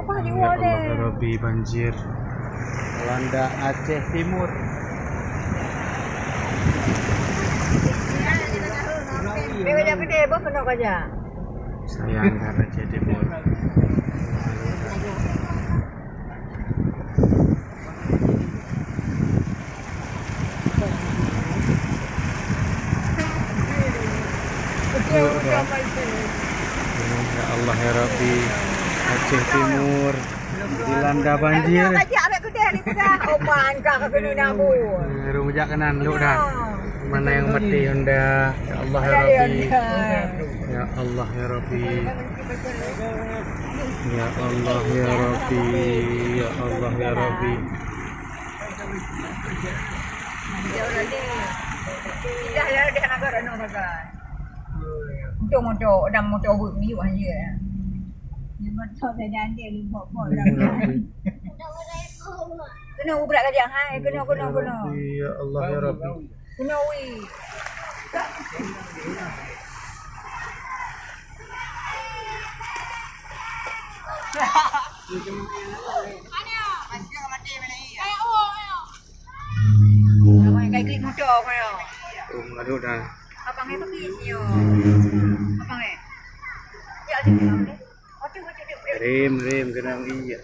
Ya Allah ya Rabbi, banjir melanda Aceh Timur. Sayangkan Aceh Timur. Ya Allah ya Rabbi, Aceh Timur dilanda banjir. Rumah kanan lu dah. Mana yang mati anda? Ya Allah ya Rabbi. Ya Allah ya Rabbi. Ya Allah ya Rabbi. Ya Allah ya Rabbi. Kena ubrak ke dia hai, kena. Ya Allah ya Rabbi. Kena wi. Kai klik motor kau. Aduh dah. Abang itu kisio. Abang ya ada ni. Rem kena iya.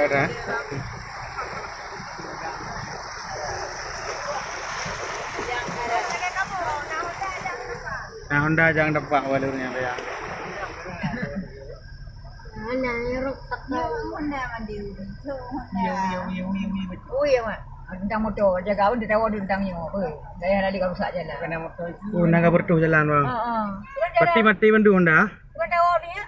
Ada. Nah Honda jangan depak walurnya ya. Honda mandi. Oh iya mak. Tentang motor jaga pun dia tahu tentangnya apa. Saya lari kau rusak jalan. Oh, nangka bertuh jalan bang. Mati bandu Honda. Bukan tahu dia.